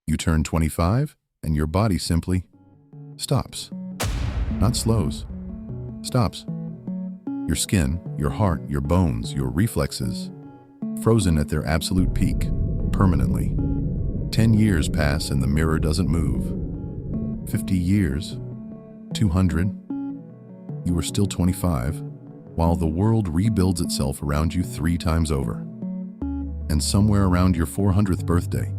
You turn 25, and your body simply stops. Not slows. Stops. Your skin, your heart, your bones, your reflexes, frozen at their absolute peak, permanently. 10 years pass and the mirror doesn't move. 50 years, 200, you are still 25, while the world rebuilds itself around you 3 times over. And somewhere around your 400th birthday,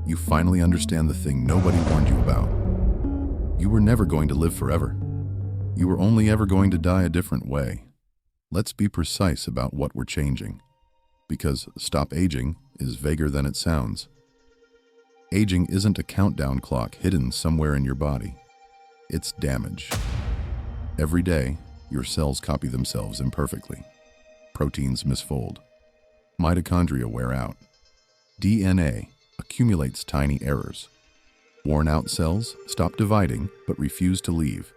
you finally understand the thing nobody warned you about. You were never going to live forever. You were only ever going to die a different way. Let's be precise about what we're changing, because stop aging is vaguer than it sounds. Aging isn't a countdown clock hidden somewhere in your body. It's damage. Every day, your cells copy themselves imperfectly. Proteins misfold. Mitochondria wear out. DNA accumulates tiny errors. Worn-out cells stop dividing but refuse to leave,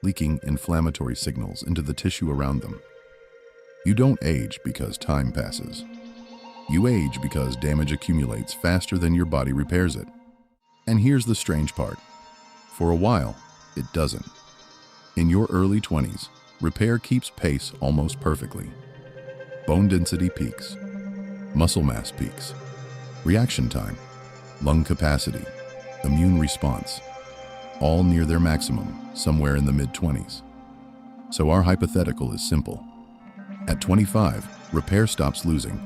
leaking inflammatory signals into the tissue around them. You don't age because time passes. You age because damage accumulates faster than your body repairs it. And here's the strange part. For a while, it doesn't. In your early 20s, repair keeps pace almost perfectly. Bone density peaks. Muscle mass peaks. Reaction time, lung capacity, immune response, all near their maximum, somewhere in the mid-20s. So our hypothetical is simple. At 25, repair stops losing.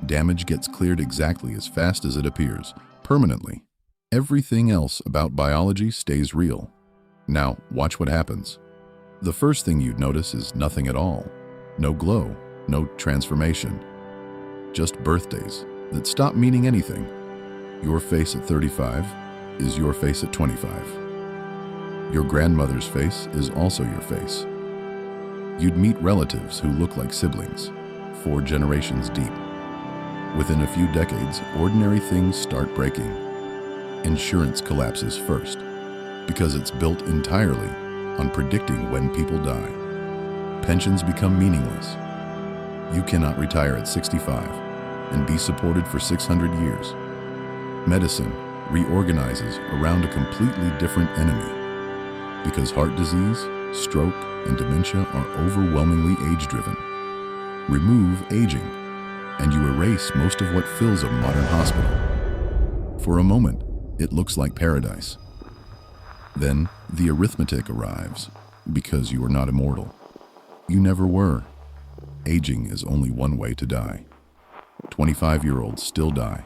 Damage gets cleared exactly as fast as it appears, permanently. Everything else about biology stays real. Now, watch what happens. The first thing you'd notice is nothing at all. No glow, no transformation. Just birthdays that stop meaning anything. Your face at 35 is your face at 25. Your grandmother's face is also your face. You'd meet relatives who look like siblings, 4 generations deep. Within a few decades, ordinary things start breaking. Insurance collapses first, because it's built entirely on predicting when people die. Pensions become meaningless. You cannot retire at 65 and be supported for 600 years. Medicine reorganizes around a completely different enemy, because heart disease, stroke, and dementia are overwhelmingly age-driven. Remove aging, and you erase most of what fills a modern hospital. For a moment, it looks like paradise. Then the arithmetic arrives, because you are not immortal. You never were. Aging is only one way to die. 25-year-olds still die.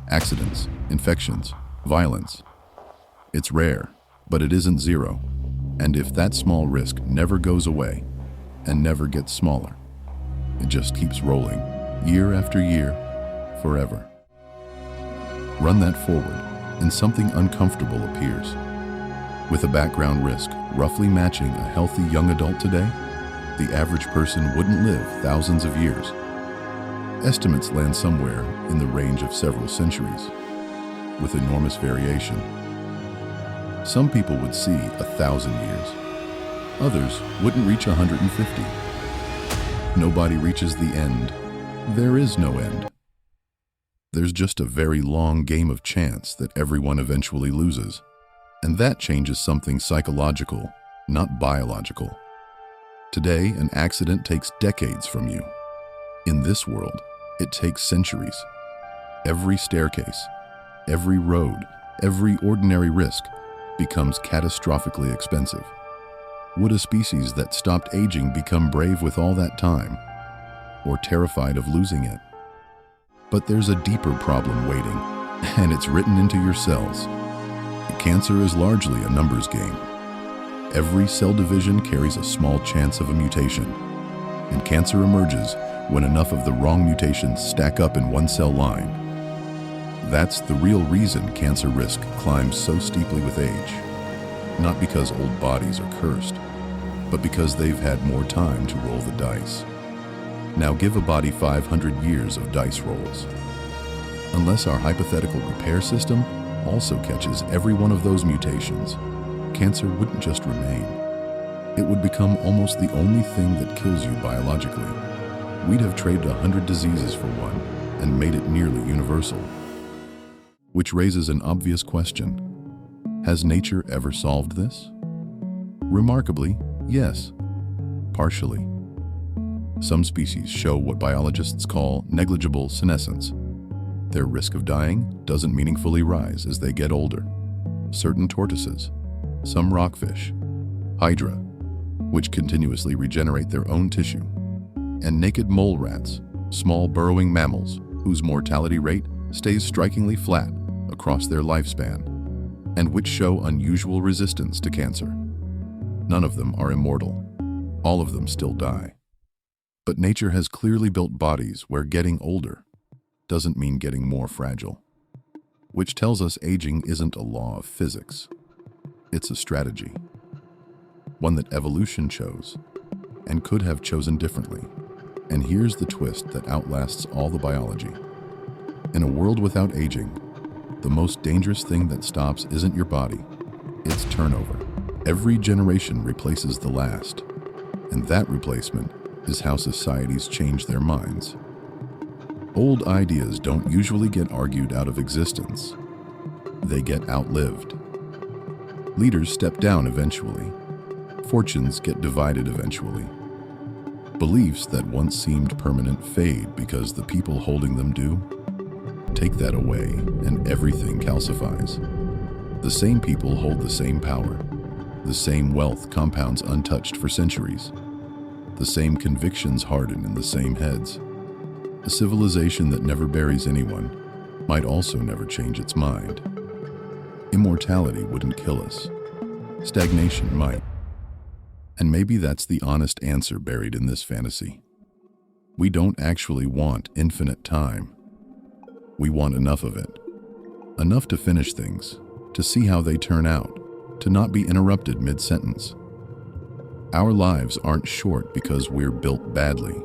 Accidents, infections, violence. It's rare, but it isn't zero. And if that small risk never goes away and never gets smaller, it just keeps rolling, year after year, forever. Run that forward, and something uncomfortable appears. With a background risk roughly matching a healthy young adult today, the average person wouldn't live thousands of years. Estimates land somewhere in the range of several centuries, with enormous variation. Some people would see 1,000 years. Others wouldn't reach 150. Nobody reaches the end. There is no end. There's just a very long game of chance that everyone eventually loses. And that changes something psychological, not biological. Today, an accident takes decades from you. In this world, it takes centuries. Every staircase, every road, every ordinary risk becomes catastrophically expensive. Would a species that stopped aging become brave with all that time, or terrified of losing it? But there's a deeper problem waiting, and it's written into your cells. Cancer is largely a numbers game. Every cell division carries a small chance of a mutation, and cancer emerges when enough of the wrong mutations stack up in one cell line. That's the real reason cancer risk climbs so steeply with age. Not because old bodies are cursed, but because they've had more time to roll the dice. Now give a body 500 years of dice rolls. Unless our hypothetical repair system also catches every one of those mutations, cancer wouldn't just remain. It would become almost the only thing that kills you biologically. We'd have traded 100 diseases for one and made it nearly universal. Which raises an obvious question. Has nature ever solved this? Remarkably, yes. Partially. Some species show what biologists call negligible senescence. Their risk of dying doesn't meaningfully rise as they get older. Certain tortoises, some rockfish, hydra, which continuously regenerate their own tissue, and naked mole rats, small burrowing mammals whose mortality rate stays strikingly flat across their lifespan, and which show unusual resistance to cancer. None of them are immortal. All of them still die. But nature has clearly built bodies where getting older doesn't mean getting more fragile, which tells us aging isn't a law of physics. It's a strategy, one that evolution chose and could have chosen differently. And here's the twist that outlasts all the biology. In a world without aging, the most dangerous thing that stops isn't your body, it's turnover. Every generation replaces the last, and that replacement is how societies change their minds. Old ideas don't usually get argued out of existence. They get outlived. Leaders step down eventually. Fortunes get divided eventually. Beliefs that once seemed permanent fade because the people holding them do. Take that away, and everything calcifies. The same people hold the same power. The same wealth compounds untouched for centuries. The same convictions harden in the same heads. A civilization that never buries anyone might also never change its mind. Immortality wouldn't kill us. Stagnation might. And maybe that's the honest answer buried in this fantasy. We don't actually want infinite time. We want enough of it. Enough to finish things, to see how they turn out, to not be interrupted mid-sentence. Our lives aren't short because we're built badly.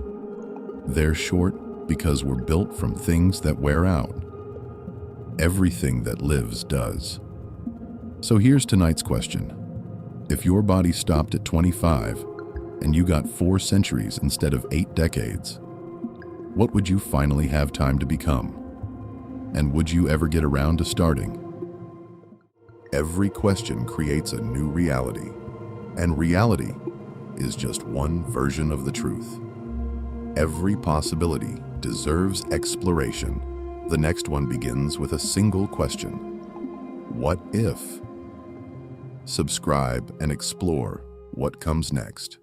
They're short because we're built from things that wear out. Everything that lives does. So here's tonight's question. If your body stopped at 25 and you got 4 centuries instead of 8 decades, what would you finally have time to become? And would you ever get around to starting? Every question creates a new reality, and reality is just one version of the truth. Every possibility deserves exploration. The next one begins with a single question. What if? Subscribe and explore what comes next.